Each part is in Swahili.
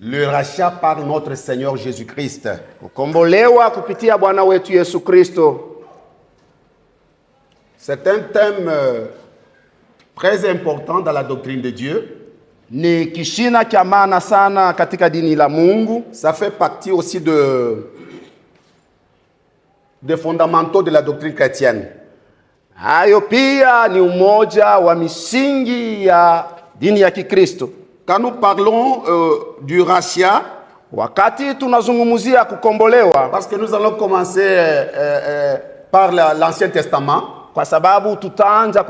Le rachat par notre Seigneur Jésus-Christ. Kukombolewa kupitia Bwana wetu Yesu Kristo. C'est un thème très important dans la doctrine de Dieu. Ni kishina cha maana sana katika dini la Mungu. Ça fait partie aussi des fondamentaux de la doctrine chrétienne. Hayo pia ni umoja wa misingi ya dini ya Kikristo. Quand nous parlons du rachat, wakati tunazungumzia kukombolewa, parce que nous allons commencer par l'Ancien Testament, kwa sababu tutaanza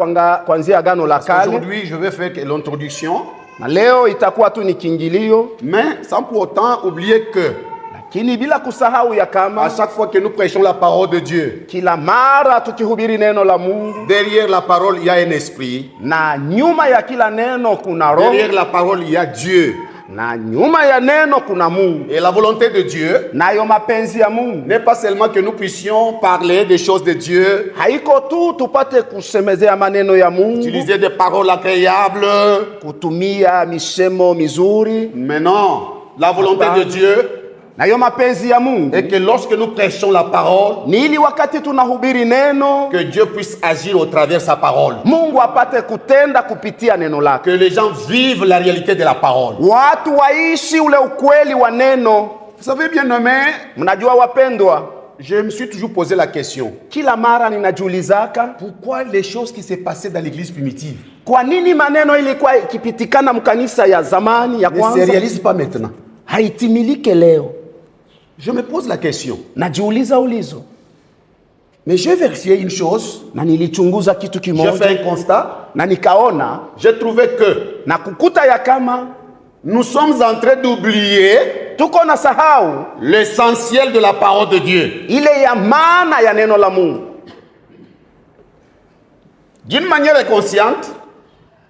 kuanzia Agano la Kale. Aujourd'hui, je vais faire l'introduction. Na leo itakuwa tu ni kiingilio, mais sans pour autant oublier que lakini bila kusahau ya kama à chaque fois que nous prêchons la parole de Dieu, kila mara tukihubiri neno la Mungu, derrière la parole il y a un esprit, na nyuma ya kila neno kuna roho, derrière la parole il y a Dieu, na nyuma ya neno kuna Mungu. Et la volonté de Dieu nayo mapenzi ya Mungu n'est pas seulement que nous puissions parler des choses de Dieu, haiko tu tupate kusemezea maneno ya Mungu, utiliser des paroles agréables, kutumia misemo mizuri, mais non, la volonté de Dieu nayo mapenzi ya Mungu et que lorsque nous prêchons la parole, ni ili wakati tunahubiri neno, que Dieu puisse agir au travers sa parole, Mungu apate kutenda kupitia neno lake, que les gens vivent la réalité de la parole, watu waishi ule ukweli wa neno. Vous savez bien aimé, mnajua wapendwa, je me suis toujours posé la question, kila mara ninajiulizaka, pourquoi les choses qui s'est passées dans l'église primitive, kwa nini maneno ilikuwa ikipitikana mkanisa ya zamani ya kwanza ne se réalise pas maintenant, haitimilike leo? Je me pose la question. Najiuliza ulizo. Mais j'ai vérifié une chose. Na nilichunguza kitu kimoja. J'ai fait un constat. Na nikaona. J'ai trouvé que. Na kukuta ya kama. Nous sommes en train d'oublier. Tuko na sahau. L'essentiel de la parole de Dieu. Ile ya maana ya neno la Mungu. D'une manière inconsciente.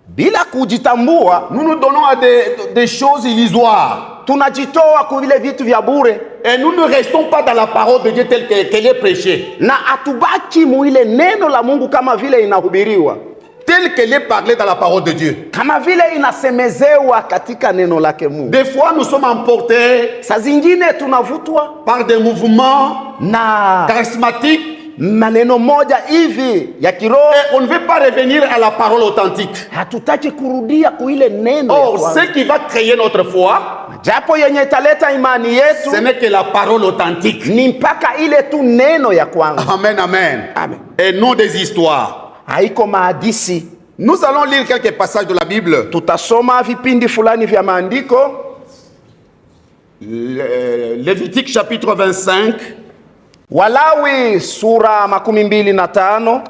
Bila kujitambua. Nous nous donnons à des choses illusoires. Tunajitoa kwa vile vitu vya bure, et nous ne restons pas dans la parole de Dieu telle qu'elle est prêchée, na atubaki muile neno la Mungu kama vile inahubiriwa, telle qu'elle est parlée dans la parole de Dieu, kama vile inasemezewa katika neno lake Mungu. Des fois nous sommes emportés, saa zingine tunavutwa par des mouvements na charismatiques, maneno moja hivi ya kiroho, et on ne veut pas revenir à la parole authentique. Hatutaki kurudia kuile neno. Or, ce qui va créer notre foi, japo yenye italeta imani yetu, ce n'est que la parole authentique. Ni mpaka ile tu neno ya kwanza. Amen, amen. Amen. Et non des histoires. Haiko mahadisi. Nous allons lire quelques passages de la Bible. Tutasoma vipindi fulani vya maandiko. Lévitique chapitre 25. Walawi sura 25.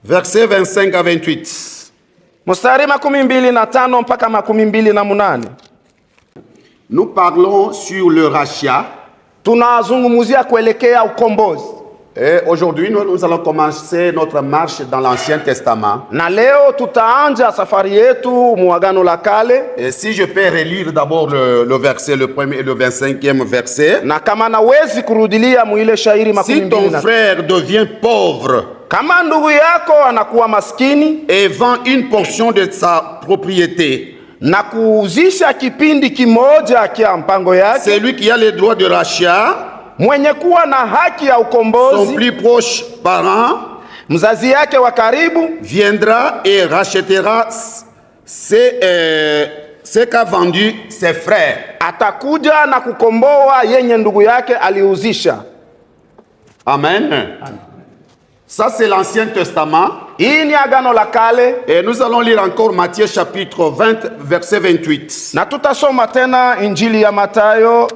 Versets 25 à 28. Mstari 25 mpaka 28. Nous parlons sur le rachat. Tunazungumzia kuelekea ukombozi. Et aujourd'hui, nous allons commencer notre marche dans l'Ancien Testament. Na leo tutaanza safari yetu muagano la kale. Et si je peux relire d'abord le verset, le premier et le 25e verset. Na kama nawezi kurudilia muile shairi 25. Si ton frère devient pauvre, kama ndugu yako anakuwa maskini, et vend une portion de sa propriété, na kuuzisha kipindi kimoja kia mpango yake, celui qui a le droit de rachat, mwenye kuwa na haki ya ukombozi, son plus proche parent, mzazi yake wa karibu, viendra et rachètera ce qu'a vendu ses frères. Atakuja na kukomboa yenye ndugu yake aliuzisha. Amen. Amen. Ça c'est l'Ancien Testament. Hii ni agano la kale. Et nous allons lire encore Matthieu chapitre 20 verset 28. Na tutasoma tena Injili ya Mathayo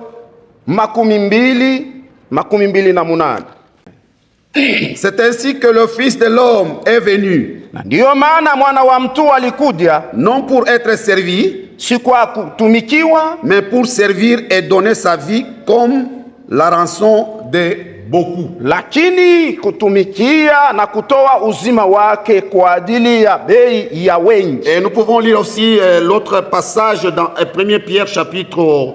22:28. C'est ainsi que le Fils de l'homme est venu. Ndio maana mwana wa mtu alikuja, non pour être servi, si kwa kutumikiwa, mais pour servir et donner sa vie comme la rançon de beaucoup. Lakini kutumikia na kutoa uzima wake kwa ajili ya bei ya wengi. Et nous pouvons lire aussi l'autre passage dans 1 Pierre chapitre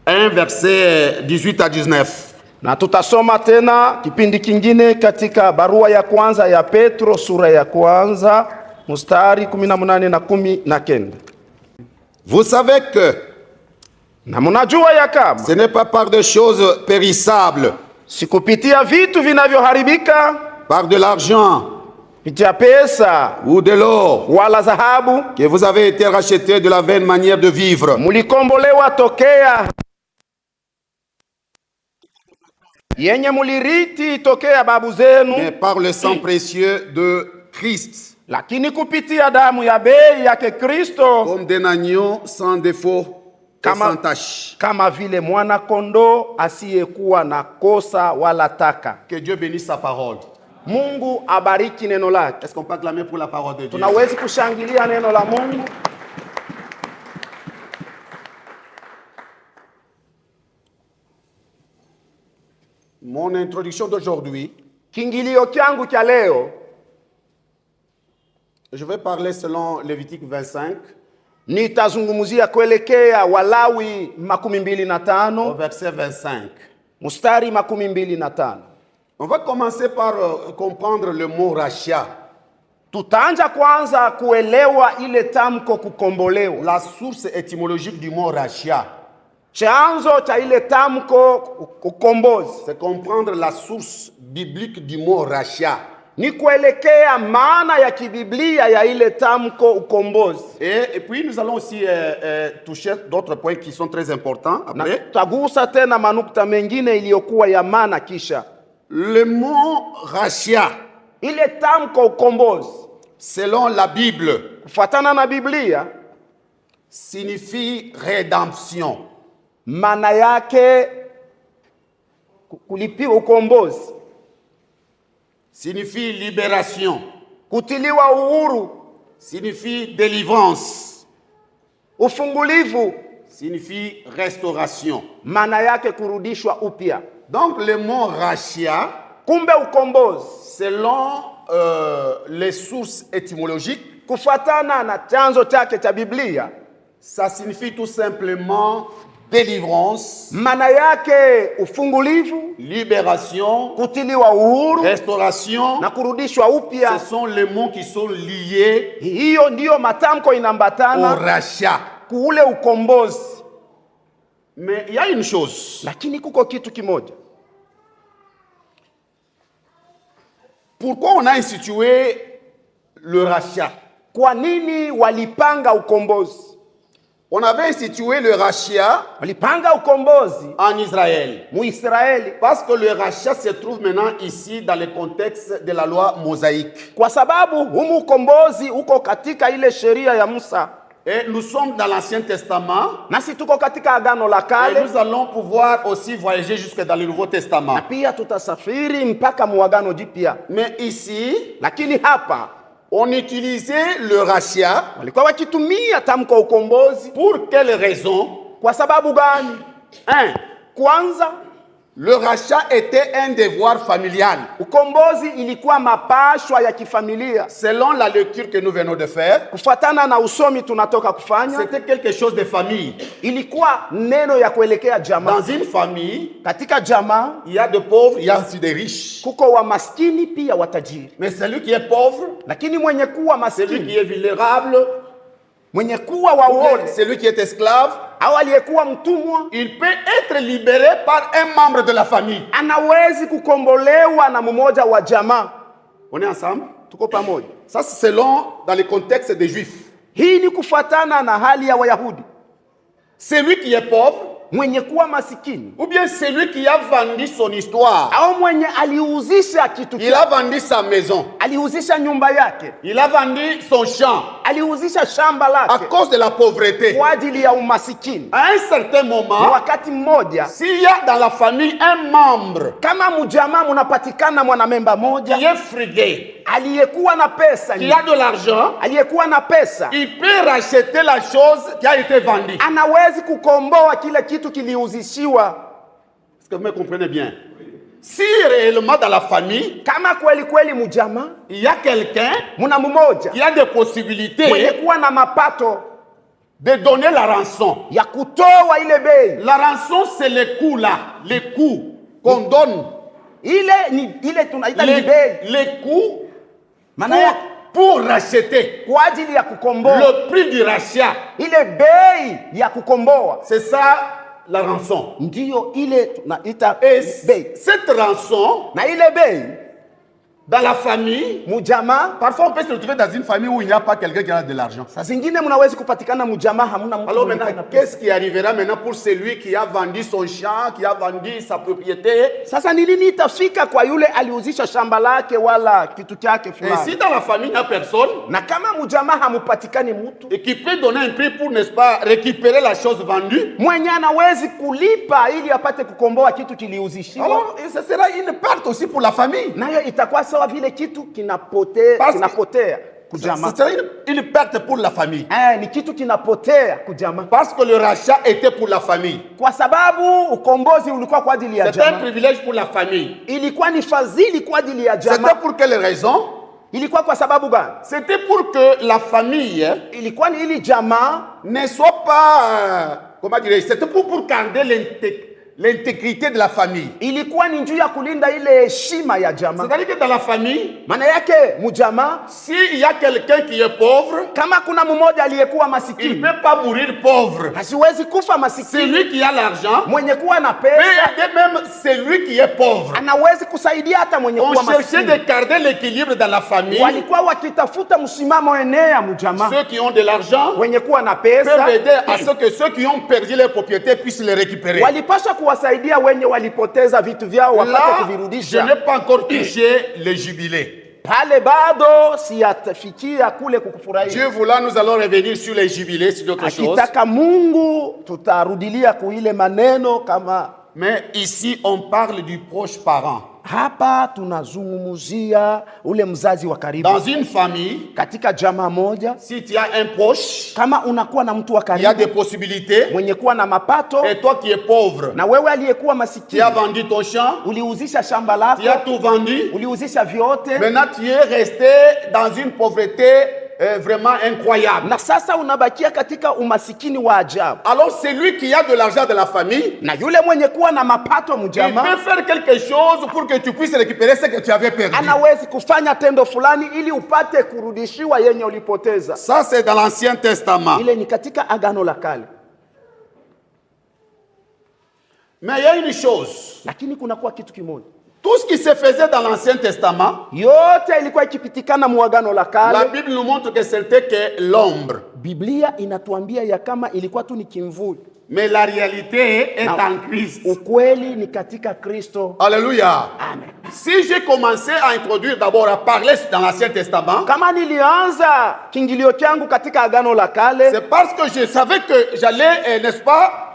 1 verset 18 à 19. Na tutasoma tena kipindi kingine katika barua ya kwanza ya Petro sura ya kwanza mstari 18 na 19. Vous savez que Na mnajua ya kama ce n'est pas par des choses périssables, sikupitia vitu vinavyoharibika, par de l'argent kupitia pesa ou de l'or, wala dhahabu, que vous avez été rachetés de la vaine manière de vivre, mulikombolewa tokea yenye muliriti tokea babu zenu, mais par le sang précieux de Christ, lakini kupitia damu ya bei yake Kristo, comme d'un agneau sans défaut et Kama- sans tache. kama vile mwana kondoo asiyekuwa na kosa wala taka. Que Dieu bénisse sa parole. Mungu abariki neno lake. Est-ce qu'on peut acclamer pour la parole de Dieu? Tunawezi kushangilia neno la Mungu. Mon introduction d'aujourd'hui, Kingilio changu cha leo je vais parler selon Lévitique 25, nitazungumzia kuelekea Walawi au 25 verset 25. mstari 25. On va commencer par comprendre le mot rachat, Tutaanza kwanza kuelewa ile tamko kukombolewa. la source étymologique du mot rachat. Chanzo cha ile tamko ukombozi C'est comprendre la source biblique du mot rachat. ni kuelekea maana ya kibiblia ya ile tamko ukombozi. Et puis nous allons aussi toucher d'autres points qui sont très importants Na après. tutagusa tena manukta mengine iliyokuwa ya maana kisha. Le mot rachat, Ile tamko ukombozi selon la Bible, kufuatana na Biblia signifie rédemption. maana yake kulipiwa, ukombozi Signifie libération. kutiliwa uhuru, Signifie délivrance. ufungulivu, Signifie restauration. maana yake kurudishwa upya. Donc le mot rachat, Kumbe ukombozi selon les sources étymologiques, kufuatana na chanzo chake cha Biblia, ça signifie tout simplement délivrance, maana yake ufungulivu, libération, kutiliwa uhuru restauration. na kurudishwa upya. Ce sont les mots qui sont liés Hiyo ndiyo matamko au inambatana rachat. kuule ukombozi. Mais il y a une chose. Lakini kuko kitu kimoja. Pourquoi on a institué le rachat? Kwa nini walipanga ukombozi? On avait institué le rachat Walipanga ukombozi en Israël. Muisraeli Parce que le rachat se trouve maintenant ici dans le contexte de la loi mosaïque. kwa sababu humu ukombozi uko katika ile sheria ya Musa, Et nous sommes dans l'Ancien Testament. nasi tuko katika agano la Et kale, nous allons pouvoir aussi voyager jusque dans le Nouveau Testament. na pia tutasafiri mpaka muagano jipya. Mais ici, Lakini hapa on utilisait le rachat walikuwa wakitumia tamko ukombozi pour quelle raison? kwa sababu gani? Un, Kwanza, le rachat était un devoir familial. ukombozi ilikuwa mapashwa ya kifamilia. Selon la lecture que nous venons de faire, Kufuatana na usomi tunatoka kufanya, c'était quelque chose de famille. ilikuwa neno ya kuelekea jamaa. Dans une famille, Katika jamaa il y a de pauvres, il y a aussi des riches. kuko wa maskini pia watajiri, Mais celui qui est pauvre, lakini mwenye kuwa celui qui maskini, est vulnérable, mwenye kuwa waone celui qui est esclave, au aliyekuwa mtumwa il peut être libéré par un membre de la famille. anawezi kukombolewa na mmoja wa jamaa. On est ensemble? Tuko pamoja? Ça, c'est selon, dans le contexte des Juifs. Hii ni kufuatana na hali ya Wayahudi. Celui qui est pauvre, Mwenye kuwa masikini ou bien celui qui a vendu son histoire, au mwenye aliuzisha kitu il a chake, vendu sa maison, aliuzisha nyumba yake, il a vendu son champ aliuzisha shamba à lake cause de la pauvreté. kwa ajili ya umasikini. À un certain moment, Wakati mmoja, s'il y a dans la famille un membre kama mjamaa munapatikana mwanamemba moja qui est frugué, aliyekuwa na pesa qui a de l'argent, aliyekuwa na pesa il peut racheter la chose qui a été vendue. anawezi kukomboa kile kitu kiliuzishiwa. Est-ce que vous me comprenez bien? Si réellement dans la famille, Kama kweli kweli mjamaa il y a quelqu'un muna mmoja qui a des possibilités mwenye kuwa na mapato de donner la rançon. ya kutoa ile bei. La rançon, c'est le coût là, le coût. qu'on donne ile tunaita ni bei. les coûts Maana pour racheter. Kwa ajili ya kukomboa. Le prix du rachat. Ile bei ya kukomboa. C'est ça la rançon. Ndiyo ile tunaita bei. Cette rançon, na ile bei, dans la famille, mujama, parfois on peut se retrouver dans une famille où il n'y a pas quelqu'un qui a de l'argent. Saa zingine mnaweza kupatikana mujama hamuna mtu. Alors maintenant, qu'est-ce qui arrivera maintenant pour celui qui a vendu son champ, qui a vendu sa propriété? Sasa ni nini itafika kwa yule aliuzisha shamba lake wala kitu chake fulani? Et si dans la famille il n'y a personne, na kama mujama hamupatikani mtu, et qui peut donner un prix pour, n'est-ce pas, récupérer la chose vendue, mwenye anawezi kulipa ili apate kukomboa kitu kiliuzishiwa, alors ce sera une perte aussi pour la famille. Nayo itakuwa sawa vile kitu kinapotea kujama. Ce sera une perte pour la famille. Ni kitu kinapotea kujama. Parce que le rachat était pour la famille. Kwa sababu ukombozi ulikuwa kwa ajili ya jamaa. C'était un privilège pour la famille. Ilikuwa ni fadhili kwa ajili ya jamaa. C'était pour quelle raison? Ilikuwa kwa sababu gani? C'était pour que la famille, ilikuwa ni ili jamaa ne soit pas, comment dire, c'était pour garder l'intégrité de la famille. Ilikuwa ni njia kulinda ile heshima ya jamaa. C'est-à-dire que dans la famille, maana yake mujama, s'il y a quelqu'un qui est pauvre, kama kuna mmoja aliyekuwa masikini, il ne peut pas mourir pauvre. Hasiwezi kufa masikini. Celui qui a l'argent, mwenye kuwa na pesa, peut aider même celui qui est pauvre. Anawezi kusaidia hata mwenye kuwa masikini. On cherchait de garder l'équilibre dans la famille. Walikuwa wakitafuta msimamo enea mujama. Ceux qui ont de l'argent, wenye kuwa na pesa, peuvent aider à ce que ceux qui ont perdu leur propriété puissent les récupérer. Walipaswa kuwasaidia wenye walipoteza vitu vyao wapate kuvirudisha. Je n'ai pas encore touché le jubilé. Pale bado siyafikia kule kukufurahisha. Dieu voulant, nous allons revenir sur les jubilés, sur d'autres choses. Akitaka Mungu tutarudilia kuile maneno kama. Mais ici on parle du proche parent. Hapa tunazungumzia ule mzazi wa karibu. Dans une famille, katika jamaa moja, si tu as un proche, kama unakuwa na mtu wa karibu, il y a des possibilités, mwenye kuwa na mapato, et toi qui es pauvre, na wewe aliyekuwa masikini, tu as vendu ton champ, uliuzisha shamba lako, tu as tout vendu, uliuzisha vyote, maintenant tu es resté dans une pauvreté vraiment incroyable. Na sasa unabakia katika umasikini wa ajabu. Alors celui qui a de l'argent de la famille, na yule mwenye kuwa na mapato mjama, il peut faire quelque chose pour que tu puisses récupérer ce que tu avais perdu. Anawezi kufanya tendo fulani ili upate kurudishiwa yenye ulipoteza. Ça c'est dans l'Ancien Testament. Ile ni katika Agano la Kale. Mais il y a une chose. Lakini kuna kwa kitu kimoja. Tout ce qui se faisait dans l'Ancien Testament, yote ilikuwa ikipitikana mu Agano la Kale. La Bible nous montre que c'était que l'ombre. Biblia inatuambia ya kama ilikuwa tu ni kimvuli. Mais la réalité est en Christ. Ukweli ni katika Kristo. Alléluia. Amen. Si j'ai commencé à introduire d'abord à parler dans l'Ancien Testament, kama nilianza kingilio changu katika Agano la Kale, c'est parce que je savais que j'allais, n'est-ce pas,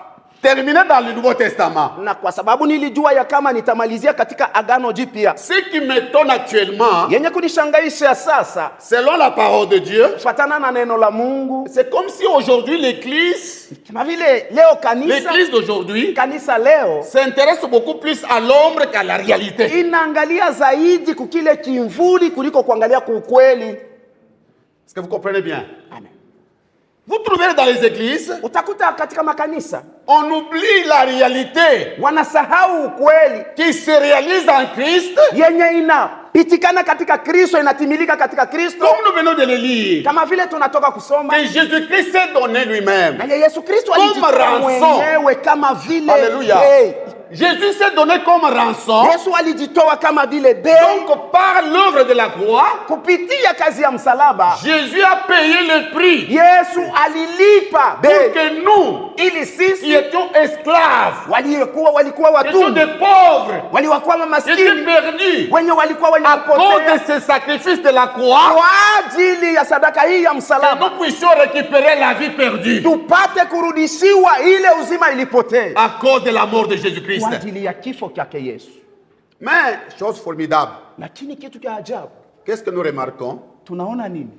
terminer dans le Nouveau Testament. Na kwa sababu nilijua ya kama nitamalizia katika Agano Jipya. Ce qui m'étonne actuellement, yenye kunishangaisha sasa, selon la parole de Dieu, kufuatana na neno la Mungu, c'est comme si aujourd'hui l'église, kama vile leo kanisa, l'église d'aujourd'hui, kanisa leo s'intéresse beaucoup plus à l'ombre qu'à la réalité. Inaangalia zaidi kukile kimvuli kuliko kuangalia kwa ukweli. Est-ce que vous comprenez bien? Amen. Vous trouverez dans les églises, utakuta katika makanisa, on oublie la réalité, wanasahau ukweli qui se réalise en Christ, yenye inapitikana katika Kristo, inatimilika katika Kristo. Comme nous venons de le lire, kama vile tunatoka kusoma, que Jésus-Christ s'est donné lui-même, na Yesu Kristo alijitoa mwenyewe kama vile. Alléluia. Jésus s'est donné comme rançon. Yesu alijitoa kama vile bei. Donc par l'œuvre de la croix, kupitia kazi ya msalaba, Jésus a payé le prix. Yesu alilipa bei pour que nous, ili sisi qui étions esclaves, walikuwa watumwa, des pauvres, walikuwa maskini, perdus, wenye walikuwa à cause de ce sacrifice de la croix, kwa ajili ya sadaka hii ya msalaba, que nous puissions récupérer la vie perdue, tupate kurudishiwa ile uzima ilipotea, à cause de la mort de Jésus-Christ. kwa ajili ya kifo chake Yesu. Mais chose formidable, lakini kitu cha ajabu, qu'est-ce que nous remarquons? Tunaona nini?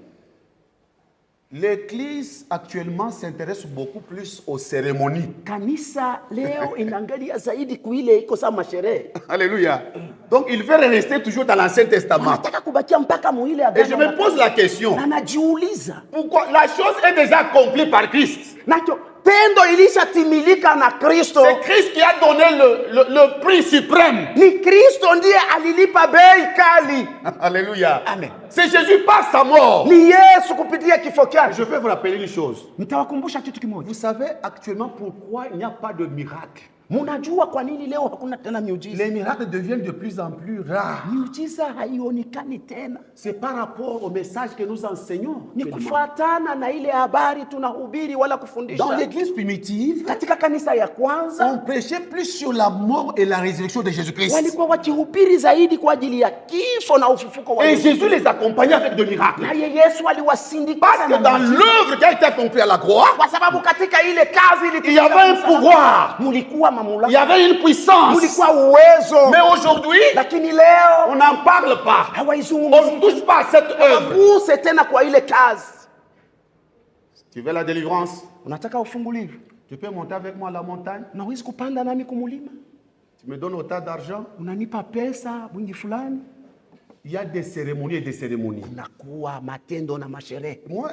L'église actuellement s'intéresse beaucoup plus aux cérémonies. Kanisa leo inaangalia zaidi kuile iko sama sherehe. Alléluia. Donc il veut rester toujours dans l'Ancien Testament. Nataka kubakia mpaka muile Agano. Et je me pose la question. Na najiuliza, pourquoi la chose est déjà accomplie par Christ? Nacho matendo ilishatimilika na Kristo. C'est Christ qui a donné le prix suprême. Ni Kristo ndiye alilipa bei kali. Alléluia. Amen. C'est Jésus par sa mort. Ni Yesu kupitia kifo chake. Je vais vous rappeler une chose. Nitawakumbusha kitu kimoja. Vous savez actuellement pourquoi il n'y a pas de miracle? Munajua kwa nini leo hakuna tena miujiza? Les miracles deviennent de plus en plus rares. Miujiza haionekani tena. C'est par rapport au message que nous enseignons. Ni kufuatana na ile habari tunahubiri wala kufundisha. Dans l'église primitive, katika kanisa ya kwanza, on prêchait plus sur la mort et la résurrection de Jésus-Christ. walikuwa wakihubiri zaidi kwa ajili ya kifo na ufufuko wa Et Jésus les accompagnait avec de miracles. Na Yesu aliwasindikiza. Parce que dans l'œuvre qui a été accomplie à la croix, kwa sababu katika ile kazi il y avait un pouvoir, mulikuwa il y avait une puissance. mulikuwa uwezo. Mais aujourd'hui, lakini leo on n'en parle pas. hawaizungumzi. On ne touche pas à cette œuvre. Hawaguse tena kwa ile kazi. Tu veux la délivrance? Unataka ufunguliwe? Tu peux monter avec moi à la montagne? Unaweza kupanda nami kumulima? Tu me donnes autant d'argent? Unanipa pesa wingi fulani? Il y a des cérémonies et des cérémonies. Nakuwa matendo na masherehe. Moi,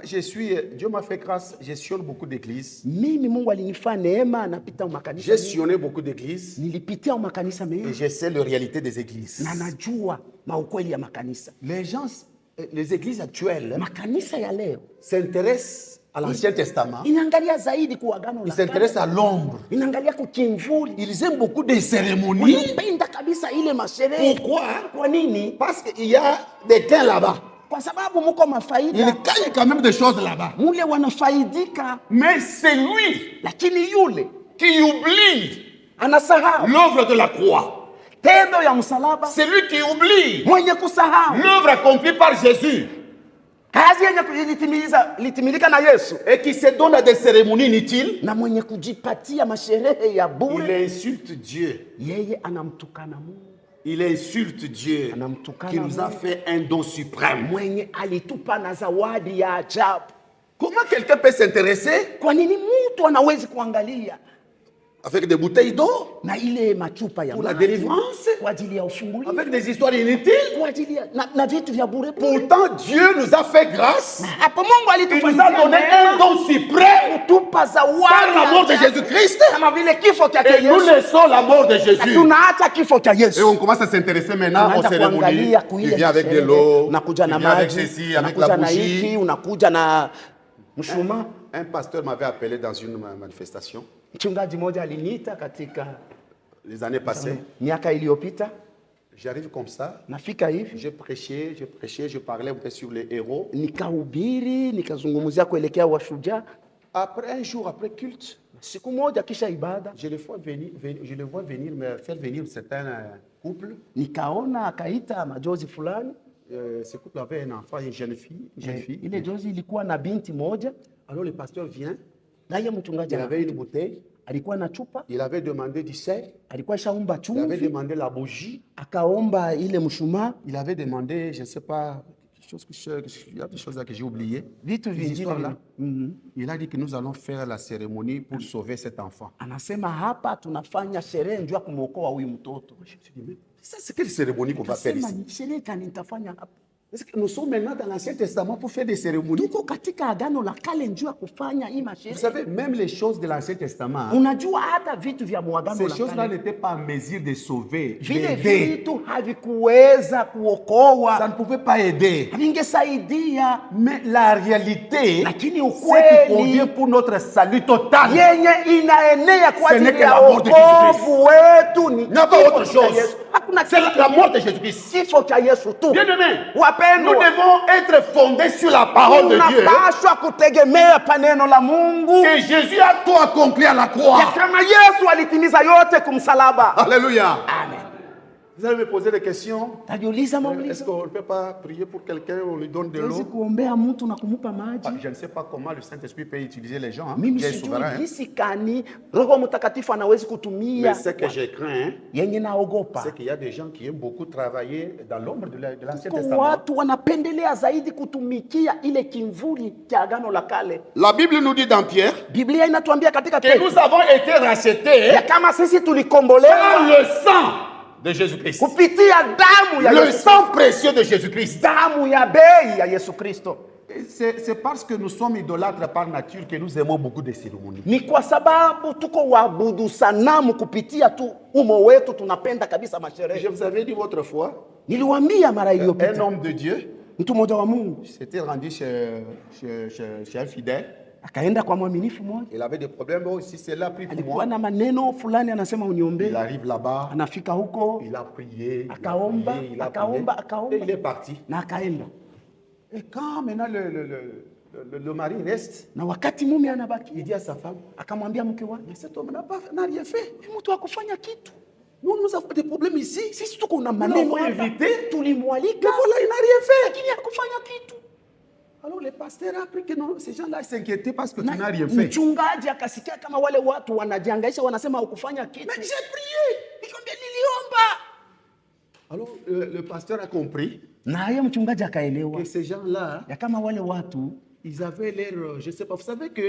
Dieu m'a fait grâce, je gestionne beaucoup d'églises. Mimi Mungu alinifanya neema, napita makanisa. Gestionné beaucoup d'églises. Nilipitia makanisa mengi. Et je sais la réalité des églises. Na najua maukweli ya makanisa. Les églises actuelles makanisa ya leo s'intéressent à l'Ancien Testament. Inaangalia zaidi kwa agano la Ils s'intéressent à l'ombre. Inaangalia kwa kimvuli. Ils aiment beaucoup des cérémonies. Wanapenda kabisa ile masherehe. Pourquoi? Kwa nini? Parce qu'il y a des gains là-bas. Kwa sababu mko mafaida. Il gagne quand même des choses là-bas. Mule wanafaidika. Mais c'est lui lakini yule qui oublie anasahau l'œuvre de la croix. Tendo ya msalaba. C'est lui qui oublie mwenye kusahau l'œuvre accomplie par Jésus. Kazi yenye litimilika na Yesu. Et qui se donne à des cérémonies inutiles. Na mwenye kujipatia masherehe ya bure. Il insulte Dieu. Yeye anamtukana Mungu. Il insulte Dieu qui nous a fait un don suprême. Mwenye alitupa na zawadi ya ajabu. Comment quelqu'un peut s'intéresser? Kwa nini mtu anawezi kuangalia avec des bouteilles d'eau na ile machupa ya pour la délivrance, kwa ajili ya ufungulivu, avec des histoires inutiles? Kwa ajili ya na vitu vya bure. Pourtant Dieu nous a fait grâce. Hapo Mungu Il nous a donné un don suprême kutupa zawadi par la mort de Jésus-Christ. Kama vile kifo cha Yesu. Et nous laissons la mort de Jésus. Tunaacha kifo cha Yesu. Et on commence à s'intéresser maintenant aux cérémonies. Tu viens avec de l'eau, tu viens avec ceci, avec la bougie. Unakuja na mshumaa. Un pasteur m'avait appelé dans une manifestation. Mchungaji mmoja aliniita katika les années passées. Miaka iliyopita. J'arrive comme ça. Nafika hivi. Je prêchais, je parlais un peu sur les héros. Nikahubiri, nikazungumzia kuelekea washujaa. Après un jour après culte, siku moja kisha ibada, je le vois venir me faire venir certains couples. Nikaona akaita majozi fulani. Ce couple avait un enfant, une jeune fille. Ile jozi ilikuwa na binti moja. Alors le pasteur vient. Naye mchungaji il avait une bouteille. Alikuwa na chupa. Il avait demandé du sel. Alikuwa shaomba chumvi. Il avait demandé la bougie. Akaomba ile mshumaa. Il avait demandé, je ne sais pas, il y a des choses là que j'ai oubliées. Vitu vingine là. Il a dit que nous allons faire la cérémonie pour sauver cet enfant. Anasema hapa tunafanya sherehe njoo kumwokoa huyu mtoto. Je me suis dit, mais ça c'est quelle cérémonie qu'on va faire ici? Sherehe gani nitafanya hapa? Est-ce que nous sommes maintenant dans l'Ancien Testament pour faire des cérémonies? Tuko katika agano la kale njoo kufanya hii masherehe. Vous savez, même les choses de l'Ancien Testament, unajua hata vitu vya agano la kale, ces choses-là n'étaient pas en mesure de sauver, vile vitu havikuweza kuokoa. Ça ne pouvait pas aider. Vingesaidia. Mais la réalité, lakini ce qui convient pour notre salut total, yenye inaenea kwa ajili ya wokovu wetu ni autre chose. C'est la mort de Jésus-Christ. Kifo cha Yesu tu. Bien-aimés, nous devons être fondés sur la parole de Dieu. Tunapaswa kutegemea paneno la Mungu. Que Jésus a tout accompli à la croix. Kama Yesu alitimiza yote kumsalaba. Alléluia. Amen. Vous allez me poser des questions. Est-ce qu'on ne peut pas prier pour quelqu'un, on lui donne de l'eau? Je ne sais pas comment le Saint-Esprit peut utiliser les gens. Dieu est souverain. Mais ce que je crains, c'est qu'il y a des gens qui aiment beaucoup travailler dans l'ombre de l'Ancien Testament. La Bible nous dit dans Pierre que nous avons été rachetés par le sang de Jésus-Christ. Kupitia damu ya le sang précieux de Jésus-Christ. Damu ya bei ya Yesu Kristo. C'est parce que nous sommes idolâtres par nature que nous aimons beaucoup de cérémonies. Ni kwa sababu tuko waabudu sanamu kupitia tu umo wetu tunapenda kabisa masherehe. Je vous avais dit autrefois, Niliwaambia mara iliyopita. un homme de Dieu Mtu mmoja wa Mungu s'était rendu chez un fidèle. akaenda kwa mwaminifu mmoja. Il avait des problèmes aussi, c'est là pris pour Alikuwa moi. na maneno fulani anasema uniombee. Il arrive là-bas, Anafika huko, il a prié, akaomba, il a akaomba, prié, akaomba. et il est parti. Na akaenda. Et quand maintenant le mari reste, Na wakati mume anabaki, il dit à sa femme, akamwambia mke wake, mais cet homme n'a rien fait. mtu hakufanya kitu. Nous avons des problèmes ici. Sisi tuko na Nous maneno l'avons hapa. invité. Tulimwalika, Voilà, il n'a rien fait. lakini hakufanya kitu. Alors le pasteur a appris que non, ces gens-là s'inquiétaient parce que tu Na n'as rien fait. mchungaji akasikia kama wale watu wanajihangaisha wanasema hukufanya kitu. Mais j'ai prié. Nikamwambia niliomba. Alors le pasteur a compris Naye mchungaji akaelewa que ces gens-là, ya kama wale watu, ils avaient l'air, je sais pas, vous savez que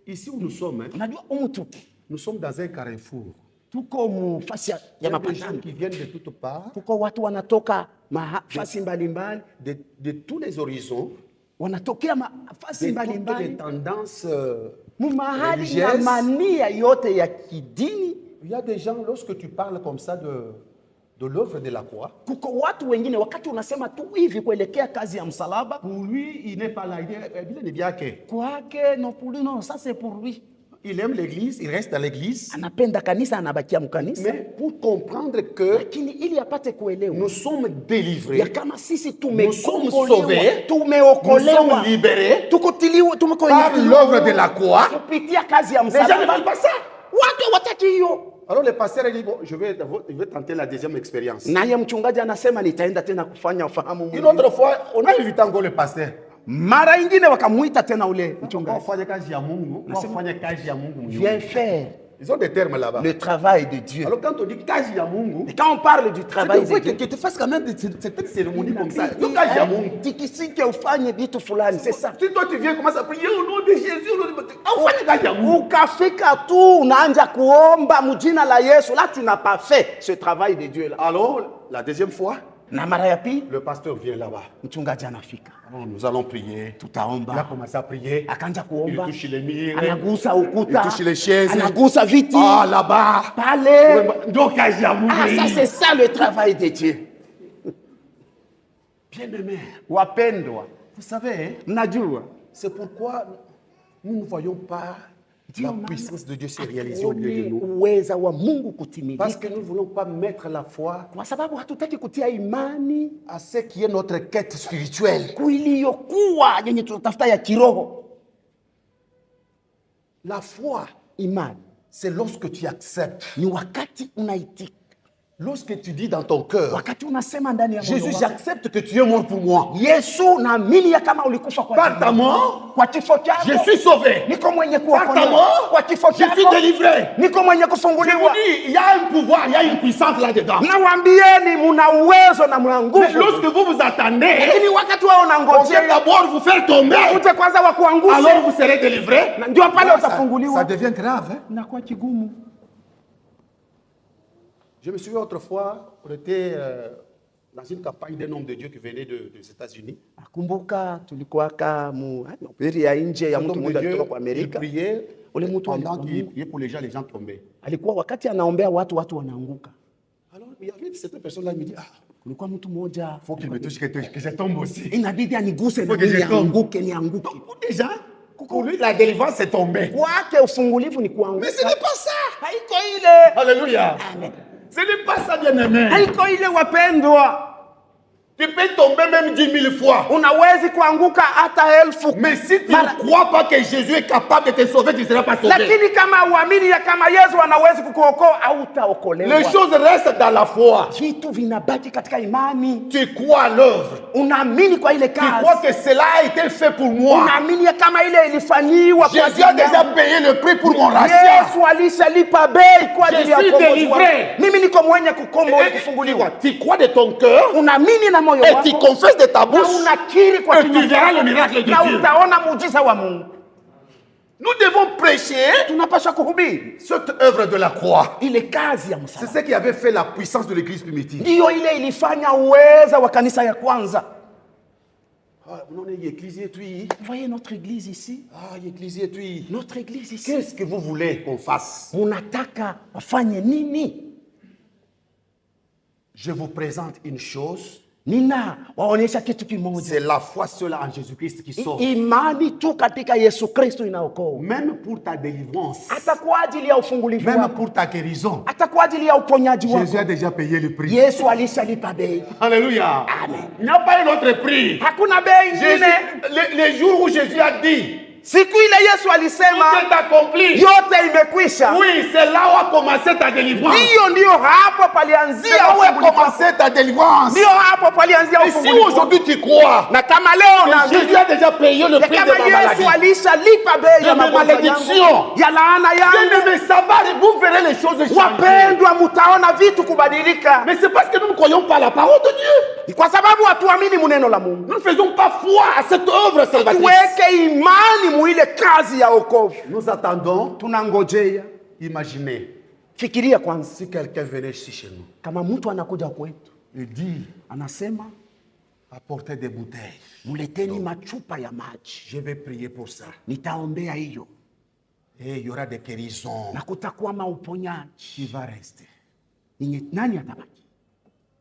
ici où nous sommes, hein, unajua mtu nous sommes dans un carrefour. tuko mfasi Il ya y a des gens mapatano. qui viennent de toutes parts, Tuko watu wanatoka mafasi mbalimbali, de tous les horizons, wanatokea mafasi de toutes les mbalimbali, tendances mahali na religieuses. mania yote ya kidini. Il y a des gens, lorsque tu parles comme ça de l'œuvre de la croix, Kuko watu wengine wakati unasema tu hivi kuelekea kazi ya msalaba, pour lui, il n'est pas là. Il est bien que kwake no pour lui, non, ça c'est pour lui. il aime l'église, il reste dans l'église. Anapenda kanisa, anabakia mkanisa, Mais pour comprendre que lakini ili apate kuelewa nous sommes délivrés, ya kama sisi Nous sommes tumekombolewa, sauvés. tumeokolewa, nous sommes libérés tukutiliwa, par l'œuvre de la croix. kupitia kazi ya Les gens ne msalaba. veulent pas ça. Watu hawataki hiyo. Alors le pasteur a dit, bon, je vais tenter la deuxième expérience. Naye mchungaji anasema nitaenda tena kufanya ufahamu Une mwingine. autre fois, on a invité encore le pasteur. Mara ingine wakamuita tena ule mchungaji, Wafanye kazi ya Mungu, wafanye kazi ya Mungu. viens faire Ils ont des termes là-bas. le travail de Dieu. Alors quand on dit kazi ya Mungu, Et quand on parle du travail il de faut Dieu, que tu fasses quand même cette cérémonie comme ça. Donc kazi ya Mungu. tikisike ufanye vitu fulani, c'est ça. Si toi tu viens commencer à prier au nom de Jésus, ufanye kazi ya Mungu. Ukafika tu unaanza kuomba mjina la Yesu, là tu n'as pas fait ce travail de Dieu là. Alors la deuxième fois, Na mara ya pili le pasteur vient là-bas. mchungaji anafika, Alors, nous allons prier. Il a tutaomba. commencé à prier. Akaanza Il kuomba, touche les murs. anagusa Il ukuta, touche les chaises. anagusa viti Ah, là-bas. pale. Donc, kazi ya Mungu. Ah, ça c'est ça le travail de Dieu. Bien-aimés, Wapendwa, vous savez, mnajua c'est pourquoi nous ne voyons pas la Ndio puissance de Dieu se réaliser au milieu de tuone nous. uweza wa Mungu Parce kutimilika, que nous ne voulons pas mettre la foi kwa sababu hatutaki kutia imani à ce qui est notre quête spirituelle. kuiliyokuwa yenye tunatafuta ya kiroho. La foi, Imani c'est lorsque tu acceptes. ni wakati unaitika, Lorsque tu dis dans ton cœur, wakati unasema ndani ya moyo Jésus, wako, j'accepte que tu es mort pour moi. Yesu, naamini ya kama ulikufa kwa Par ajili ta yangu. mort, Kwa kifo chako je suis sauvé. niko mwenye Par ta kuokolewa, mort, kwa kifo je suis chako délivré. niko mwenye Je vous kufunguliwa. dis, il y a un pouvoir, il y a une puissance là-dedans. Nawaambieni muna uwezo na muna Mais nguvu, lorsque vous vous attendez, lakini wakati wao on vient unangojea d'abord vous faire tomber. uje kwanza wa kuangusha, Alors vous serez délivré. na ndio pale Ça utafunguliwa. devient grave. Hein? Inakuwa kigumu. Je me souviens autrefois, on était dans une campagne d'un homme de Dieu qui venait des États-Unis. Nakumbuka tulikuwaka mahubiri ya nje ya Cet mtu homme de mmoja Dieu, kutoka kwa il Amerika. priait. Ule mtu Pendant alikuwa qu'il priait pour les gens tombaient. alikuwa wakati anaombea watu wanaanguka. Alors il y avait cette personne-là, il me dit, ah, Kulikuwa mtu mmoja, il faut qu'il me touche, que je tombe aussi. inabidi aniguse na Faut que je mimi tombe. nianguke. Pour déjà, pour lui, la délivrance c'est tomber. Kwake ufungulivu ni kuanguka. Mais ce n'est pas ça. Haiko ile. Alléluia. Amen. Ce n'est pas ça, bien-aimé. Haiko ile wapendwa. Tu peux tomber même 10 000 fois. Unawezi kuanguka hata 1000. Mais si tu ne crois pas que Jésus est capable de te sauver, tu ne seras pas sauvé. Lakini kama uamini ya kama Yesu anawezi kukuokoa, hautaokolewa. Les choses restent dans la foi. Vitu vinabaki katika imani. Tu crois à l'œuvre. Unaamini kwa ile Tu kazi. crois que cela a été fait pour moi. Unaamini ya kama ile ilifanyiwa kwa Jésus a ajili déjà yangu. payé le prix pour mon rachat. Yesu alishalipa bei kwa ajili ya Je suis ukombozi wangu. délivré. Mimi niko mwenye kukombolewa, Et kufunguliwa. tu crois de ton cœur Unaamini na moyo et wako. tu confesses de ta Na bouche. unakiri kwa Et kinywa tu verras chako, le miracle de na Dieu. utaona muujiza wa Mungu. Nous devons prêcher Tunapaswa kuhubiri cette œuvre de la croix. ile kazi ya C'est msalaba. ce qui avait fait la puissance de l'église primitive. Ndiyo ile ilifanya uweza wa kanisa ya kwanza. Vous voyez notre église ici? Notre église ici. Qu'est-ce que vous voulez qu'on fasse? Munataka wafanye nini? Je vous présente une chose. Nina waonyesha kitu kimoja. C'est la foi seule en Jésus-Christ qui sauve. Imani tu katika Yesu Kristo inaokoa. Même pour ta délivrance. Hata kwa ajili ya ufungulivu wako. Même pour ta guérison. Hata kwa ajili ya uponyaji wako. Jésus a déjà payé le prix. Yesu alishalipa bei. Alléluia. Amen. Il n'y a pas un autre prix. Hakuna bei nyingine. Les jours où Jésus a dit, siku ile Yesu alisema tout est accompli. Yote imekwisha. Oui, c'est là où a commencé ta délivrance. Ndio hapo palianzia. C'est là où a commencé ta délivrance. Ndio hapo palianzia ufungulivu. Et si aujourd'hui tu crois, na kama leo na Jésus a déjà payé le prix de ma maladie. Yesu alishalipa bei ya malédiction. Ya laana yangu. Mais ça va, vous verrez les choses changer. Wapendwa, mtaona vitu kubadilika. Mais c'est parce que nous ne croyons pas la parole de Dieu. Kwa sababu hatuamini neno la Mungu. Nous ne faisons pas foi à cette œuvre salvatrice. Tuweke imani muile kazi ya wokovu. Nous attendons, tunangojea. Imaginez, fikiria kwanza, si quelqu'un venait ici chez nous, kama mtu anakuja kwetu, il dit, anasema, apportez des bouteilles, muleteni machupa ya maji, je vais prier pour ça, nitaombea hiyo, et il y aura des guérisons, na kutakuwa mauponyaji. Qui va rester? Nani atabaki?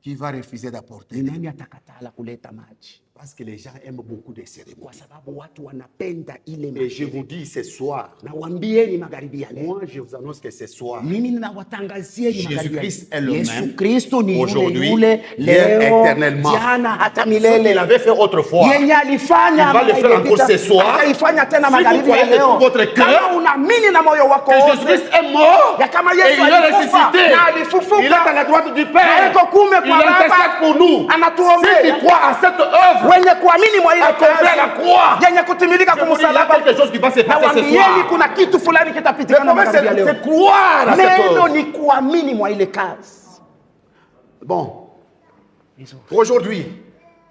Qui va refuser d'apporter? Ni nani atakatala kuleta maji? Parce que les gens aiment beaucoup de cérémonies. Kwa sababu watu wanapenda ile maji. Et je vous dis ce soir, na waambieni magharibi ya leo, moi je vous annonce que ce soir, mimi ninawatangazieni magharibi ya leo, Jésus-Christ est le même. Yesu Kristo ni aujourd'hui, yule hier, leo, éternellement. jana hata Ce milele. qu'il avait fait autrefois, yenye alifanya, il va le faire encore ce soir. Ataifanya tena Si magharibi vous ya croyez de leo. tout votre cœur Kama unaamini na moyo wako que Jésus-Christ est mort ya kama et Yesu il est ressuscité, na alifufuka, il est à la droite du Père, yuko kuume il kwa Baba, intercède pour nous. anatuombea. Si tu crois à cette œuvre, wenye kuamini mwa ile accomplie à la croix, yenye kutimilika je vous dis, il y a kumsalaba, quelque chose qui va se na passer ce waambieni soir. kuna kitu fulani Le kitapitikana problème, magharibi ya leo. c'est croire à cette Neno œuvre. ni kuamini mwa ile kazi. Bon, aujourd'hui,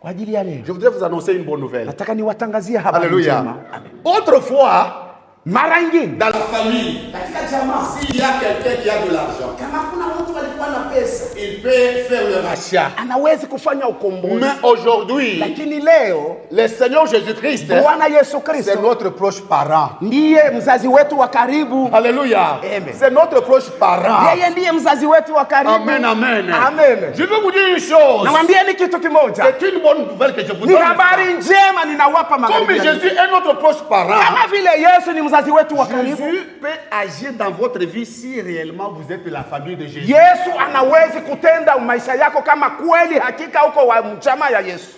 Kwa ajili ya leo, je voudrais vous annoncer une bonne nouvelle. nataka niwatangazie habari Alléluia. njema. Autrefois, Mara nyingine dans la famille, katika jamaa, s'il y a quelqu'un qui a de l'argent, kama kuna mtu alikuwa na pesa, il peut faire le rachat. anawezi kufanya ukombozi. Mais aujourd'hui, Lakini leo le Seigneur Jésus-Christ, Bwana Yesu c'est Kristo notre proche parent. ndiye mzazi wetu wa karibu. Alléluia. Amen. C'est notre proche parent. Yeye ndiye mzazi wetu wa karibu. Amen, amen. Amen. Je veux vous dire une chose. Nawambieni kitu kimoja. C'est une bonne nouvelle que je vous Ni donne. habari njema ninawapa Comme magharibi ya leo. Jésus est notre proche parent, Kama vile Yesu ni mzazi wetu wa karibu, Jésus peut agir dans votre vie si réellement vous êtes la famille de Jésus. Yesu anawezi kutenda maisha yako kama kweli hakika uko wa mchama ya Yesu.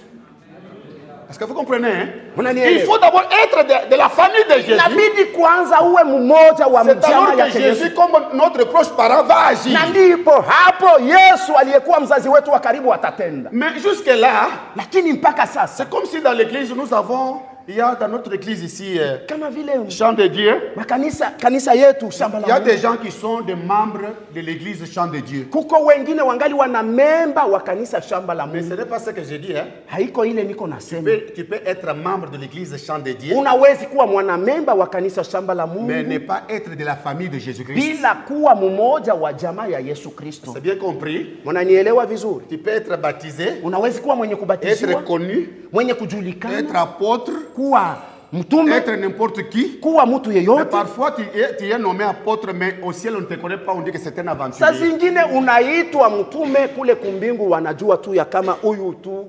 Est-ce que vous comprenez? Hein? Unanielewa? Il faut d'abord être de la famille de Jésus. Inabidi kwanza uwe mmoja wa C'est alors mchama que ya Yesu. Jésus, comme notre proche parent, va agir. Na ndipo hapo Yesu aliyekuwa mzazi wetu wa karibu atatenda. Mais jusque-là, Lakini mpaka sasa, c'est comme si dans l'église, nous avons, il y a dans notre église ici, kama vile Chant de Dieu, kanisa yetu shamba il y a la des Mungu, gens qui sont des membres de l'église Chant de Dieu. kuko wengine wangali wana memba wa kanisa shamba la Mais Mungu. ce n'est pas ce que j'ai dit. Hein? Haiko ile niko nasema. Tu peux être membre de l'église Chant de Dieu, Unawezi kuwa mwanamemba wa kanisa shamba la Mungu mais ne pas être de la famille de Jésus-Christ. bila kuwa mmoja wa jamaa ya Yesu Kristo. C'est bien compris. Mnanielewa vizuri? Tu peux être baptisé, Unawezi kuwa mwenye kubatizwa, être connu, mwenye être kujulikana, apôtre, kuwa mtume, être n'importe qui. kuwa mtu Mais yeyote. parfois, tu es nommé apôtre, mais au ciel, on ne te connaît pas, on dit que c'est un Saa aventurier. zingine unaitwa mtume, kule kumbingu wanajua tu ya kama huyu tu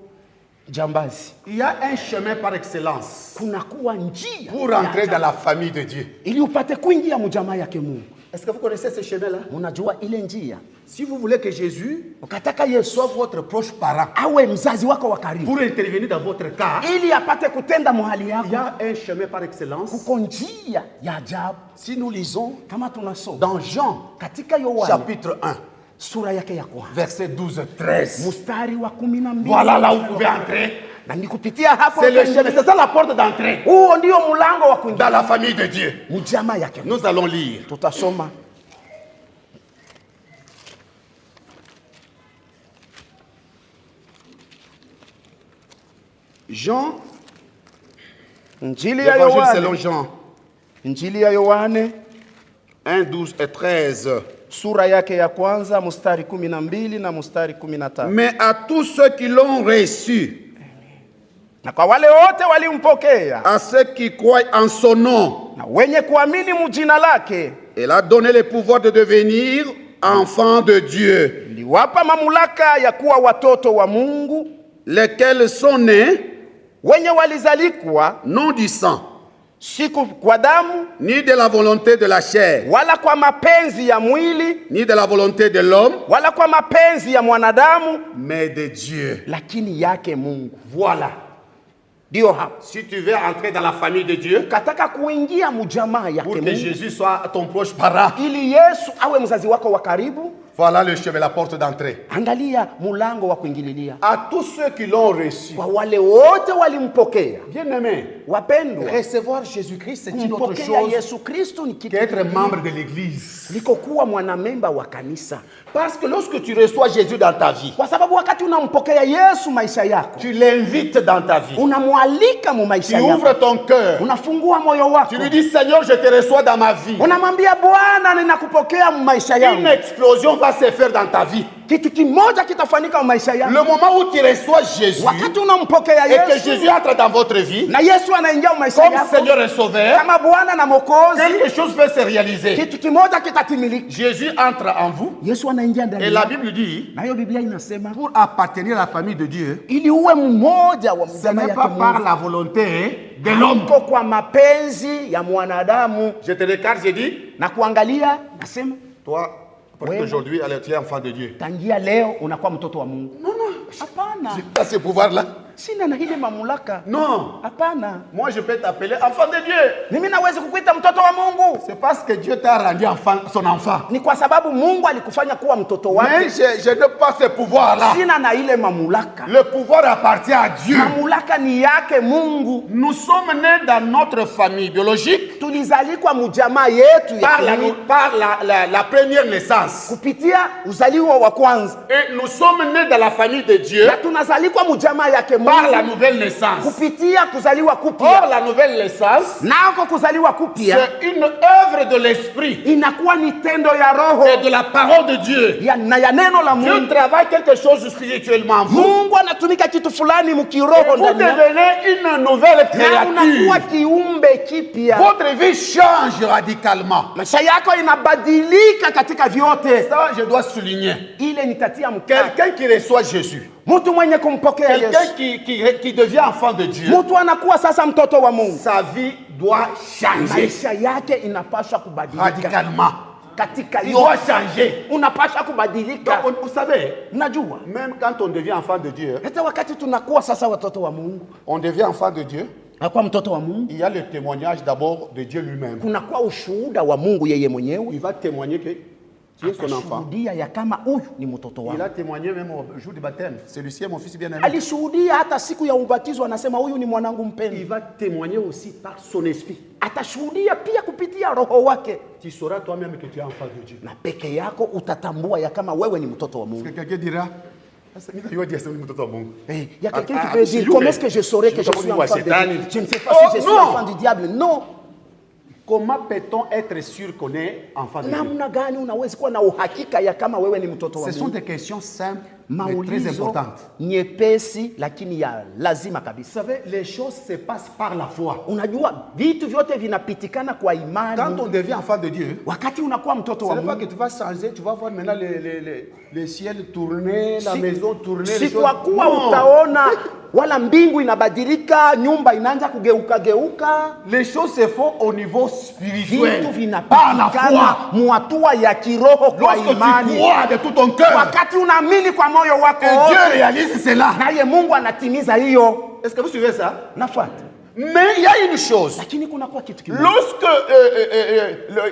jambazi. Il y a un chemin par excellence Kunakuwa njia pour entrer dans la famille de Dieu. ili upate kuingia mjamaa yake Mungu. Est-ce que vous connaissez ce chemin-là? Unajua ile njia? Si vous voulez que Jésus Ukataka Yesu soit votre proche parent awe mzazi wako wa karibu, pour intervenir dans votre cas, ili apate kutenda mahali il y yako, a un chemin par excellence. kuko njia ya ajabu. Si nous lisons Kama tunasoma dans Jean, katika Yohana chapitre 1, sura yake ya kwanza verset 12-13. mstari wa 12, Voilà là où vous pouvez entrer. na nikupitia hapo, C'est le chemin, c'est ça la porte d'entrée huo ndio mlango wa kuingia dans la famille de Dieu. mjamaa yake. Nous allons lire. Tutasoma Jean, Injili ya l'évangile selon Yohane, Jean, Injili ya Yohane 1, 12 et 13. sura yake ya kwanza mstari 12 na mstari 15. Mais à tous ceux qui l'ont reçu, Na kwa wale wote walimpokea, à ceux qui croient en son nom, na wenye kuamini mjina lake, il a donné le pouvoir de devenir enfants de Dieu, liwapa mamlaka ya kuwa watoto wa Mungu, lesquels sont nés wenye walizalikwa non du sang, si kwa damu, ni de la volonté de la chair, wala kwa mapenzi ya mwili, ni de la volonté de l'homme, wala kwa mapenzi ya mwanadamu, mais de Dieu. lakini yake Mungu. Voilà. Ndio hapo. Si tu veux entrer dans la famille de Dieu, Kataka kuingia mjamaa yake pour que Mungu, Jésus soit ton proche parent, ili Yesu awe mzazi wako wa karibu, voilà le chemin, la porte d'entrée. angalia mulango wa kuingililia. À tous ceux qui l'ont reçu, Kwa wale wote walimpokea, bien-aimés, wapendwa, recevoir Jésus-Christ, c'est une autre kumpokea chose Yesu Kristo ni kitu qu'être kingine membre de l'église. kuliko kuwa mwanamemba wa kanisa. Parce que lorsque tu reçois Jésus dans ta vie, Kwa sababu wakati unampokea Yesu maisha yako, tu l'invites dans ta vie, unamwalika mu tu maisha yako, ouvres ton cœur, unafungua moyo wako, tu lui dis Seigneur, je te reçois dans ma vie. unamwambia Bwana, ninakupokea mu maisha Une yangu. explosion va se faire dans ta vie. Kitu kimoja kitafanyika mu maisha yangu. Le moment où tu reçois Jésus Wakati unampokea et que Yesu Jésus entre dans votre vie, na Yesu anaingia mu maisha comme yako Seigneur et Sauveur, kama Bwana na Mwokozi, quelque chose peut se réaliser. kitu kimoja kitatimilika. Jésus entre en vous Yesu anaingia et ndani la yako. Bible dit, Na hiyo Biblia inasema pour appartenir à la famille de Dieu, ili uwe mmoja wa ce mjamaa n'est yake pas par Mungu, la volonté de l'homme. haiko kwa mapenzi ya mwanadamu. Je te regarde, je dis, Na kuangalia nasema toi, parce Ouais. qu'aujourd'hui, allez, tu es enfant de Dieu. tangia leo unakuwa mtoto wa Mungu. Hapana, Tu as ce pouvoir-là? sina na ile mamlaka. Non. Hapana, Moi, je peux t'appeler enfant de Dieu. mimi nawezi kukuita mtoto wa Mungu. C'est parce que Dieu t'a rendu enfant, son enfant. Ni kwa sababu Mungu alikufanya kuwa mtoto Mais wake. je n'ai pas ce pouvoir-là. Sina na ile mamlaka. Le pouvoir appartient à Dieu. Mamlaka ni yake Mungu. Nous sommes nés dans notre famille biologique Tulizalikwa mjamaa yetu ya par, kimwili la première naissance. kupitia uzaliwa wa kwanza, Et nous sommes nés dans la famille de Dieu na tunazalikwa mjamaa yake par la Mungu nouvelle naissance. kupitia kuzaliwa Or, kupya. la nouvelle naissance, Nako kuzaliwa kupya c'est une œuvre de l'esprit inakuwa ni tendo ya Roho et de la parole de Dieu. na ya neno la Dieu Mungu. travaille quelque chose spirituellement en vous. Mungu anatumika kitu fulani Et mkiroho vous ndani yako, devenez une nouvelle na unakuwa créature. kiumbe kipya. Votre vie change radicalement. Maisha yako inabadilika katika vyote. Ça, je dois souligner. Ile nitatia mkazo. Quelqu'un qui reçoit Jésus, Mtu mwenye kumpokea quelqu'un Yesu, qui devient enfant de Dieu, mtu anakuwa sasa mtoto wa Mungu. sa vie doit changer Maisha yake inapaswa kubadilika radicalement. katika Il doit yote, changer. unapaswa kubadilika. Donc, vous savez, Unajua, même quand on devient enfant de Dieu, hata wakati tunakuwa sasa watoto wa Mungu, on devient enfant de Dieu, nakuwa mtoto wa Mungu, il y a le témoignage d'abord de Dieu lui-même. kunakuwa ushuhuda wa Mungu yeye mwenyewe. Il va témoigner que tu es son enfant. Atashuhudia ya kama huyu ni mtoto Il wangu. a témoigné même au jour du baptême. Celui-ci est mon fils bien-aimé. Alishuhudia hata siku ya ubatizo, anasema huyu ni mwanangu Il mpendwa. va témoigner aussi par son esprit. Atashuhudia pia kupitia roho wake, Tu sauras toi-même que tu es enfant de Dieu. na peke yako utatambua ya kama wewe ni mtoto wa Mungu. Parce que quelqu'un dira, il va dire c'est mtoto wa Mungu. Il y a quelqu'un Ah, qui ah, peut si dire, you comment may- est-ce que je saurais que je suis enfant de Dieu? Je ne sais pas Oh, si je suis non. enfant du diable. Non. Comment peut-on être sûr qu'on est enfant de Dieu? Namna gani unaweza kuwa na uhakika ya kama wewe ni mtoto wa Ce sont Mungu? des questions simples mais très Maulizo importantes. nyepesi lakini ya lazima Vous kabisa. savez, les choses se passent par la foi. Unajua vitu vyote vinapitikana kwa imani. Quand on devient enfant de Dieu, Wakati unakuwa mtoto ce wa n'est pas Mungu, que tu vas changer, tu vas voir maintenant le ciel tourner, la maison tourner. si les choses. kwa kuwa Non. utaona wala mbingu inabadilika, nyumba inaanza kugeuka geuka, Les choses se font au niveau spirituel, vitu par la vinapatikana foi. muhatua ya kiroho kwa Lorsque tu imani. crois de tout ton cœur, Wakati unaamini kwa moyo wako et Dieu wote, réalise cela. naye Mungu anatimiza hiyo. Est-ce que vous suivez ça? Nafuata. Mais il y a une chose. Lakini kunakuwa kitu kimoja. Lorsque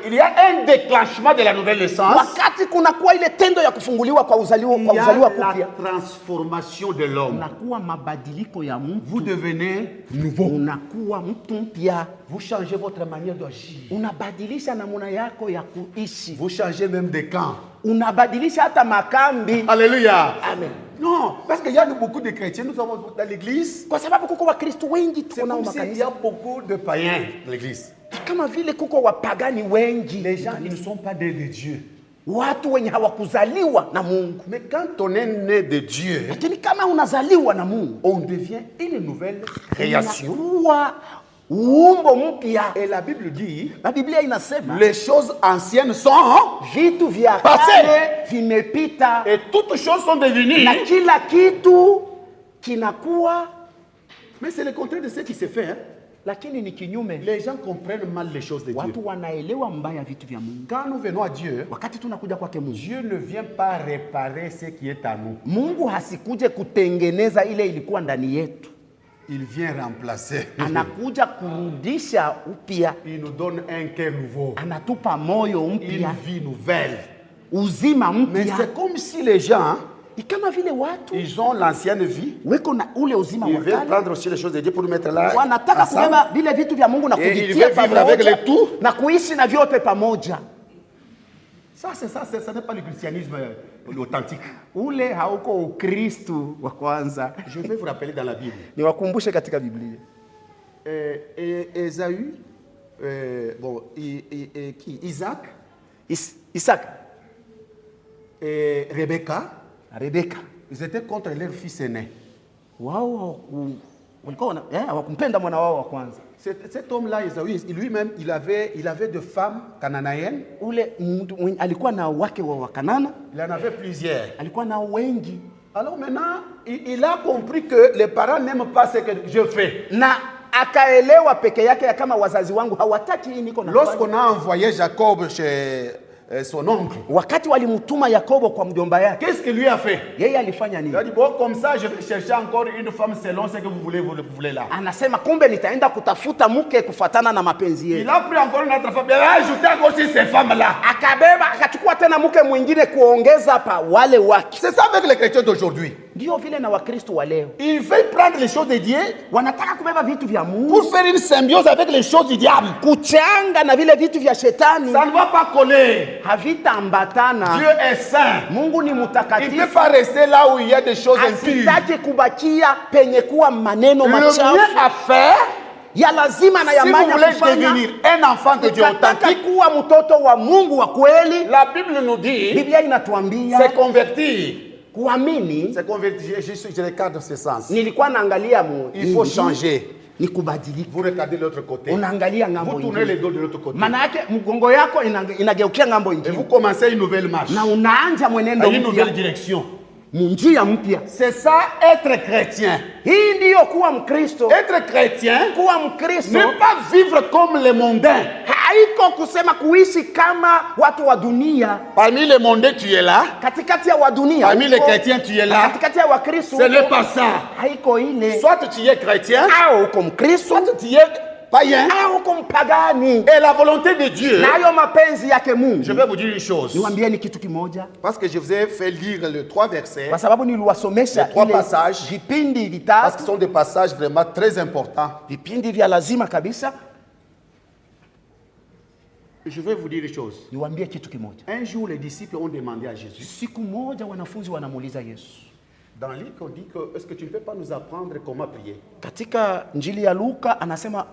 il y a un déclenchement de la nouvelle naissance, Wakati kunakuwa ile tendo ya kufunguliwa kwa il uzaliwa y a kupya, la transformation de l'homme. unakuwa mabadiliko ya mtu, Vous devenez nouveau. unakuwa mtu mpya, Vous changez votre manière d'agir. unabadilisha namna yako ya kuishi, Vous changez même de camp. unabadilisha hata makambi. Alléluia. Amen. Non, parce qu'il y a beaucoup de chrétiens, nous sommes dans l'église. Kwa sababu kuko Wakristo wengi C'est tunao comme s'il y makanisa, a beaucoup de païens dans l'église. kama vile kuko wapagani wengi. Les gens, ils ne sont pas des de Dieu. watu wenye hawakuzaliwa na Mungu. Mais quand on est né de Dieu, Lakini kama unazaliwa na Mungu, on devient une nouvelle création. unakuwa uumbo mpya. Et la Bible dit, Na Biblia inasema les choses anciennes sont vitu vya passé. kale vimepita et toutes choses sont devenues. na kila kitu kinakuwa. Mais c'est le contraire de ce qui se fait. Hein? Lakini ni kinyume. Les gens comprennent mal les choses de Dieu. Watu wanaelewa mbaya vitu vya Mungu. Quand nous venons à Dieu, Wakati tunakuja kwake Mungu, Dieu ne vient pas réparer ce qui est à nous. Mungu hasikuje kutengeneza ile ilikuwa ndani yetu. Il vient remplacer. Anakuja kurudisha upya. Il nous donne un cœur nouveau. Anatupa moyo Une mpya, vie nouvelle. uzima Mais mpya. c'est comme si les gens, Ni kama vile watu ils ont l'ancienne vie. weko na ule uzima Ils wa veulent kale, prendre aussi les choses de Dieu pour nous mettre là. wanataka ensemble. kubeba vile vitu vya Mungu na Et il kuvitia veut vivre avec pamoja le tout. na kuishi na vyote pamoja. Ça, ça n'est pas le christianisme authentique. Ule hauko Ukristu wa kwanza. Je vais vous rappeler dans la Bible. Niwakumbushe katika Biblia. Ésaü, qui? Isaac Isaka et Rebecca, na Rebeka ils étaient contre leur fils aîné. wao walikuwa hawakumpenda mwana wao wa kwanza. Cet homme-là, Ésaü, lui-même, il avait de femmes cananéennes. Ule mtu alikuwa na wake wa Wakanana, Il en avait plusieurs. alikuwa na wengi. Alors maintenant, il a compris que les parents n'aiment pas ce que je fais. Na akaelewa peke yake ya kama wazazi wangu hawataki hii niko nafanya. Lorsqu'on a envoyé Jacob chez son oncle, Wakati walimtuma Yakobo kwa mjomba yake, qu'est-ce qu'il lui a fait? yeye alifanya Il nini? a dit, bon, comme ça, je vais chercher encore une femme selon ce que vous voulez là. Anasema kumbe nitaenda kutafuta mke kufuatana na mapenzi Il yenu. a pris encore une autre femme. Il a ajouté encore aussi ces femmes-là. Akabeba akachukua tena mke mwingine kuongeza pa wale wake. C'est ça avec les chrétiens d'aujourd'hui. Ndio vile na Wakristo wa leo Ils veulent prendre les choses de Dieu wanataka kubeba vitu vya Mungu pour faire une symbiose avec les choses du diable. kuchanga na vile vitu vya shetani, Ça ne va pas coller. havitaambatana. Dieu est saint. Mungu ni Il ne peut mtakatifu, pas rester là où il y a des choses impures. asitaki kubakia penye kuwa maneno Le mieux machafu. à faire, Ya lazima na ya si vous maana voulez kufanya, devenir un enfant de Dieu ukataka authentique, kuwa mtoto wa Mungu wa kweli, la Bible nous dit, Biblia inatuambia c'est convertir. kuamini. C'est convertir. Je regarde dans ce sens. Nilikuwa naangalia Il faut changer. ni kubadilika. Vous regardez de l'autre côté. Unaangalia Vous ngambo tournez les ingine, dos de l'autre côté. maana yake mgongo yako inageukia ngambo Et vous ingine commencez une nouvelle marche. na unaanza mwenendo Une nouvelle mpya, direction. njia mpya. C'est ça être chrétien. Hii ndiyo kuwa Mkristo. Être chrétien, Kuwa Mkristo ne pas vivre comme les mondains. haiko kusema kuishi kama watu wa dunia. Parmi les mondains, tu es là. Katikati ya wa dunia Parmi les uko, chrétiens, tu es na là. katikati ya Wakristo Ce n'est uko. pas ça. Haiko ile. Soit tu es chrétien, Au uko Mkristo soit tu es païen. au uko mpagani. Et la volonté de Dieu, Nayo mapenzi yake Mungu. je vais vous dire une chose. Niwaambieni kitu kimoja, Parce que je vous ai fait lire les 3 versets. kwa sababu niliwasomesha Les 3 ile passages. vipindi Parce vitatu, que ce sont des passages vraiment très importants. vipindi vya lazima kabisa. Je vais vous dire une chose. Niwaambie kitu kimoja. Un jour, les disciples ont demandé à Jésus. Siku moja wanafunzi wanamuuliza Yesu. Dans Luc, on dit que est-ce que tu ne peux pas nous apprendre comment prier? Katika Injili ya Luka anasema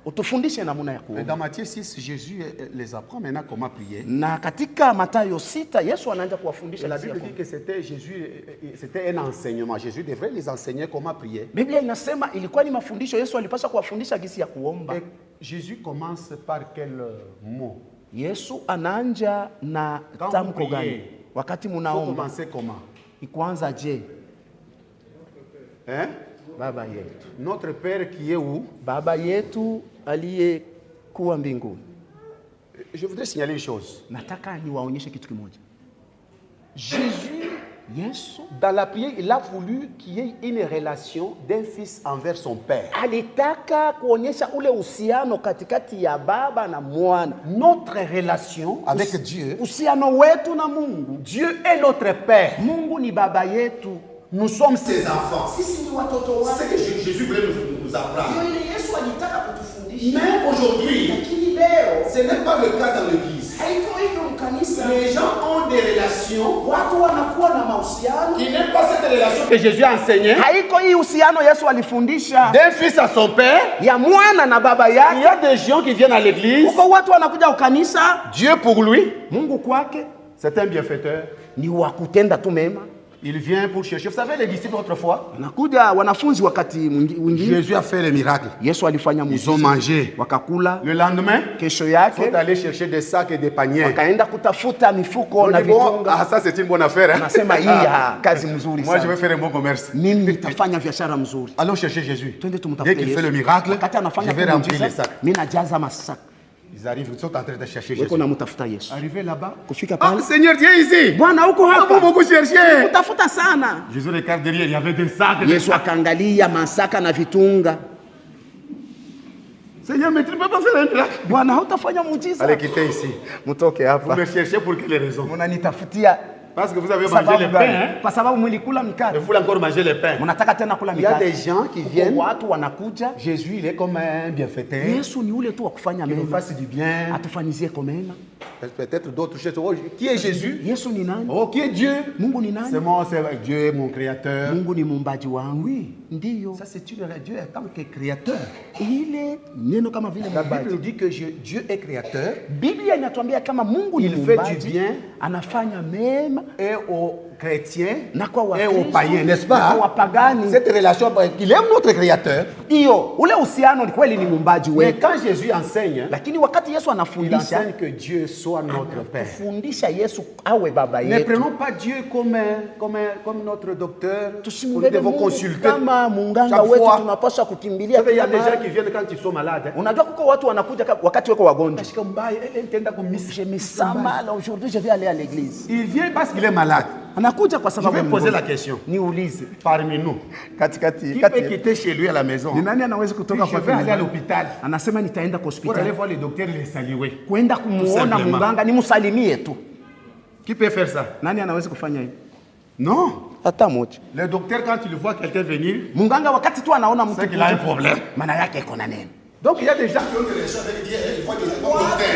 utufundishe namna ya Et kuomba. dans Matthieu 6, Jésus les apprend maintenant comment prier. Na katika Mathayo 6 Yesu anaanza Et kuwafundisha la jinsi ya Bible dit kuomba. que c'était Jésus, c'était un enseignement. Jésus devrait les enseigner comment prier. Biblia inasema ilikuwa ni mafundisho, Yesu alipaswa kuwafundisha jinsi ya kuomba. Et Jésus commence par quel mot? Yesu anaanja na Quand vous tamko priez, gani? Wakati Il faut munaomba commencer comment? ni kwanza je, Hein? Baba yetu, Notre Père qui est où? Baba yetu aliyekuwa mbinguni. Je voudrais signaler une chose. Nataka niwaonyeshe kitu kimoja. Jésus, Yesu dans la prière, il a voulu qu'il y ait une relation d'un fils envers son Père. alitaka kuonyesha ule uhusiano katikati ya baba na mwana, Notre relation avec Dieu. uhusiano wetu na Mungu. Dieu est notre Père. Mungu ni baba yetu, Nous sommes ses enfants. sisi ni watoto C'est ce wake. que Jésus voulait nous apprendre. Ndio ile Yesu alitaka kutufundisha. Mais aujourd'hui, Lakini leo ce n'est pas le cas dans l'Église. haiko hivyo mkanisa. Les gens ont des relations Watu wanakuwa na mahusiano, qui n'est pas cette relation que Jésus a enseignée. haiko hii uhusiano Yesu alifundisha D'un fils à son Père. ya mwana na baba Il yake. y a des gens qui viennent à l'église. Uko watu wanakuja ukanisa, Dieu pour lui, Mungu kwake, C'est un bienfaiteur. Ni wa kutenda tu mema. Il vient pour chercher. Vous savez, les disciples autrefois, Wanakuja wanafunzi wakati mwingine. Jésus a fait les miracles. Yesu alifanya Ils ont mangé. Wakakula. Le lendemain, Kesho ils yake sont allés chercher des sacs et des paniers. wakaenda kutafuta mifuko na Bon, vitunga. ça c'est une bonne affaire. Nasema hii kazi mzuri Moi, je sana. vais faire un bon commerce. Mimi nitafanya biashara mzuri. Allons chercher Jésus. Twende Dès tumtafute qu'il Yesu. fait le miracle, Wakati je anafanya vais remplir les muujiza, sacs. mimi najaza masaka. Ils arrivent, ils sont en train de chercher Weko Jésus. namtafuta Yesu. Arrivé là-bas. Kufika Ah, pale. Seigneur, viens ici. Bwana uko Ah, hapa. beaucoup chercher. Utafuta sana. Jésus regarde derrière, il y avait des sacs. Yesu akaangalia masaka na vitunga. Seigneur, mais tu ne peux pas faire un miracle. Bwana hautafanya muujiza. Allez, quittez ici. Mtoke Vous hapa. me cherchez pour quelle raison? Mnanitafutia Parce que vous avez mangé sababu les gani? pains. Hein? Kwa sababu mlikula Et mikate. vous voulez encore manger les pains. Mnataka tena kula Il y a mikate. des gens qui viennent. Watu wanakuja. Jésus, il est comme un bienfaiteur. Yesu ni ule tu wa kufanya Il nous mema. fasse du bien. Atufanyizie kwa mema. Peut-être d'autres choses. Oh, qui est Jésus? Yesu ni nani? Oh, qui est Dieu? Mungu ni nani? C'est Dieu, mon créateur. Mungu ni muumbaji wangu. Oui. Ndiyo. Ça, c'est une Dieu en tant que créateur. Ile neno kama vile La Bible muumbaji. nous dit que Dieu est créateur. Biblia inatuambia kama Mungu ni Il fait du muumbaji, bien. anafanya mema Et aux chrétiens na kwa et aux Wakristo, païens, n'est-ce na pas? kwa wapagani. Cette relation, il aime notre créateur. Hiyo ule uhusiano ni kweli ni muumbaji Mais wetu. quand Jésus enseigne, Lakini wakati Yesu il anafundisha, enseigne que Dieu soit notre Père. fundisha Yesu awe baba Ne yetu. prenons pas Dieu comme notre docteur. Nous Tusimbebe devons Mungu consulter. kama munganga chaque wetu fois. tunapaswa Vous kukimbilia. savez, il y a kila des gens mahali. qui viennent quand ils sont malades. Hein. Unajua kuko watu wanakuja wakati wako wagonjwa. Parce que Mbaye, elle tenda comme miss. Je me sens mal aujourd'hui, je vais aller à l'église. Il vient parce qu'il est malade. Anakuja kwa Je sababu vais ni poser mgonjwa. la question. Niulize Parmi nous, katikati qui kati peut quitter chez lui à la maison? ni nani anaweza kutoka Je kwa vais aller à nyumbani? l'hôpital Anasema nitaenda kwa pour aller hospitali voir le docteur et les saluer. kwenda Tout kumuona simplement. munganga nimsalimie tu. Qui peut faire ça? Nani anaweza kufanya hivyo? Non. Hata mmoja. Le docteur, quand il voit quelqu'un venir, Munganga wakati tu anaona mtu c'est qu'il a un kuja, problème. maana yake iko na neno. Donc il y a des gens qui ont des relations avec Dieu, ils voient des docteurs.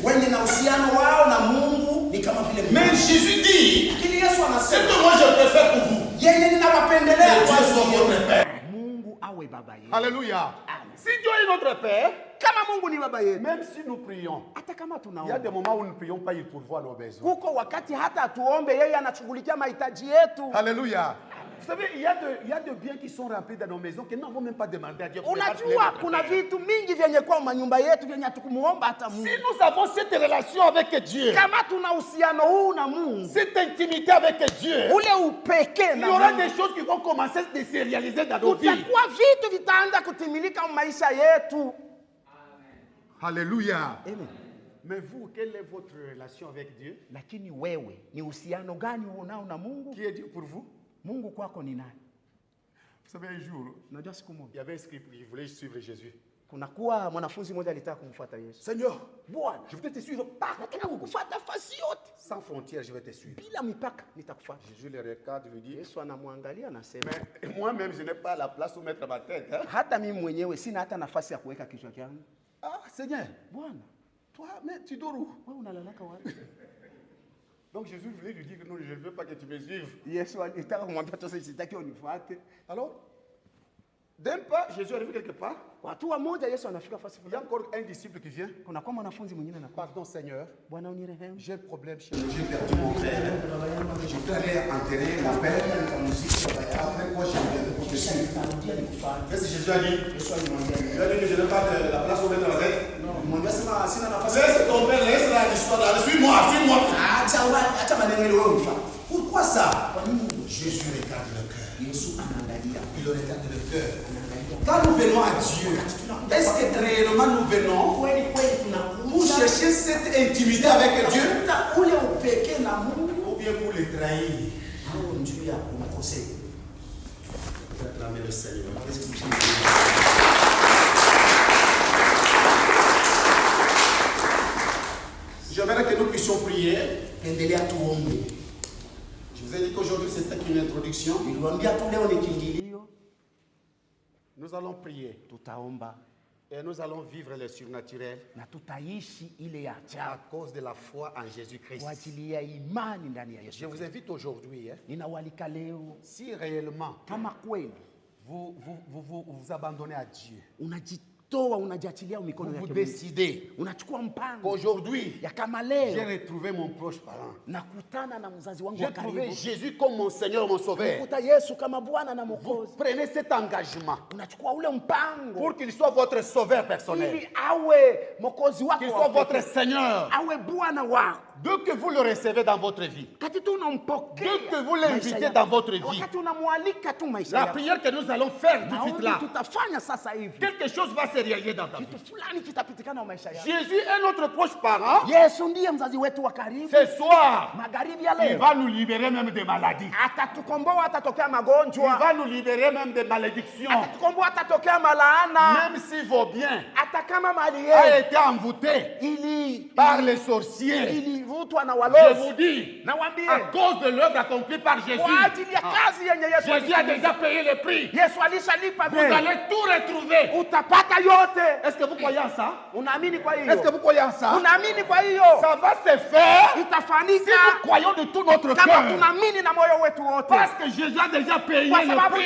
Wenye na uhusiano wao na Mungu ni kama vile Mais Jésus dit, Lakini Yesu c'est anasema que moi je préfère pour vous. yeye ninawapendelea Que Dieu kwa soit votre Père. Mungu awe baba yetu. Alléluia. Si Dieu est notre Père, Kama Mungu ni baba yetu, même si nous prions, hata kama il y a tunaomba, des moments où nous ne prions pas, il pourvoit nos besoins. kuko wakati hata tuombe, yeye anashughulikia mahitaji yetu. Alléluia. Vous savez, il y a de biens qui sont remplis dans nos maisons que nous n'avons même pas demandé à Dieu. Unajua kuna vitu mingi vyenye kwa manyumba yetu vyenye hatukumuomba hata Mungu. Si nous avons cette relation avec Dieu, Kama tuna uhusiano huu na Mungu, cette intimité avec Dieu, ule upekee il y na aura Mungu, des choses qui vont commencer à se réaliser dans nos vies. kutakuwa vitu vitaanza kutimilika maisha yetu. Alléluia. Amen. Mais vous, quelle est votre relation avec Dieu? Lakini wewe ni uhusiano gani unao na Mungu? Qui est Dieu pour vous? Mungu kwako ni nani? Vous savez, un jour, Unajua siku moja il y avait un script qui voulait suivre Jésus. kunakuwa mwanafunzi mmoja alitaka kumfuata Yesu. Seigneur, Bwana, je vais te suivre partout. nataka kukufuata fasi yote Sans frontières, je vais te suivre. bila mipaka, nitakufuata. Jésus le regarde et lui dit, Yesu anamwangalia anasema, mais moi-même, je n'ai pas la place où mettre ma tête. Hein? hata mimi mwenyewe sina hata nafasi ya kuweka kichwa changu. Ah, Seigneur, Bwana, toi, mais tu dors où? wewe unalalaka wapi? Donc Jésus voulait lui dire que non, je ne veux pas que tu me suives. Yesu alitaka kumwambia sasa sitaki unifuate. Alors, d'un pas, Jésus arrive quelque part. Watu wa moja Yesu anafika fasi Il y a fulani. encore un disciple qui vient. Kuna kwa mwanafunzi mwingine anakuja. Pardon, Seigneur, Bwana unirehemu. j'ai un problème chez moi. J'ai perdu mon père. Je peux aller enterrer mon père. Après quoi, je viendrai pour te suivre. Qu'est-ce que Jésus a dit? Il a dit que je n'ai pas de la place où mettre la tête. Laisse ton père, laisse la l'histoire là. Suis-moi, suis-moi. Pourquoi ça? Jésus regarde le cœur. Il regarde le cœur. Quand nous venons à Dieu, est-ce que réellement nous venons pour chercher cette intimité avec Dieu ou bien pour le trahir? Acclamez le Seigneur. J'aimerais que nous puissions prier. Je vous ai dit qu'aujourd'hui c'était une introduction. Nous allons prier Tutaomba et nous allons vivre le surnaturel na tutaishi ile ya à ajabu cause de la foi en Jésus-Christ. kwa ajili ya imani ndani ya Yesu. Je vous invite aujourd'hui, hein, Ninawalika leo, si réellement kama kweli vous abandonnez à Dieu, vous décidez qu'aujourd'hui, j'ai retrouvé mon proche parent. J'ai trouvé Jésus comme mon Seigneur, mon Sauveur. Vous prenez cet engagement pour qu'il soit votre Sauveur personnel, qu'il soit votre Seigneur. Dès que vous le recevez dans votre vie, dès que vous l'invitez dans votre vie, la prière que nous allons faire tout de suite là, quelque chose va se réaliser dans ta vie. Jésus est notre proche parent. Ce soir, il va nous libérer même des maladies. Il va nous libérer même des malédictions. Même si vos biens ont été envoûtés par les sorciers, je vous dis, à cause de l'œuvre accomplie par Jésus, Jésus a déjà payé le prix. Vous allez tout retrouver. Est-ce que vous croyez en ça? Est-ce que vous croyez en ça? Ça va se faire si nous croyons de tout notre cœur. Parce que Jésus a déjà payé le prix.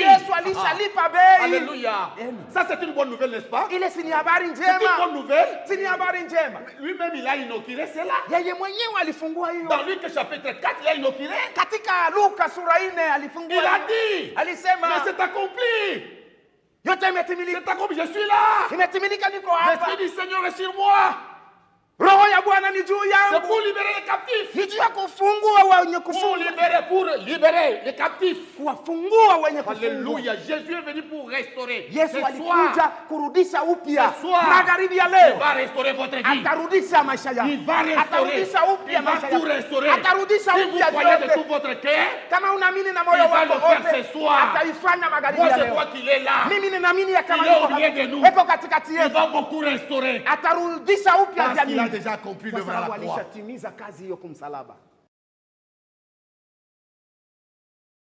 Alléluia. Ça, c'est une bonne nouvelle, n'est-ce pas? C'est une bonne nouvelle. Lui-même, il a inauguré cela. Dans Luc chapitre 4, il a inauguré. Il a dit, mais c'est accompli. C'est accompli, je suis là. L'Esprit du Seigneur est sur moi. C'est pour libérer les captifs. Pour libérer les captifs. Alléluia. Jésus est venu pour restaurer. Ce soir, il va restaurer votre vie. Il va restaurer. Il va tout restaurer. Si vous croyez de tout votre cœur, il va le faire ce soir. Moi, je crois qu'il est là. Il est au milieu de nous. Il va beaucoup restaurer. Parce qu'il a déjà accompli devant la croix.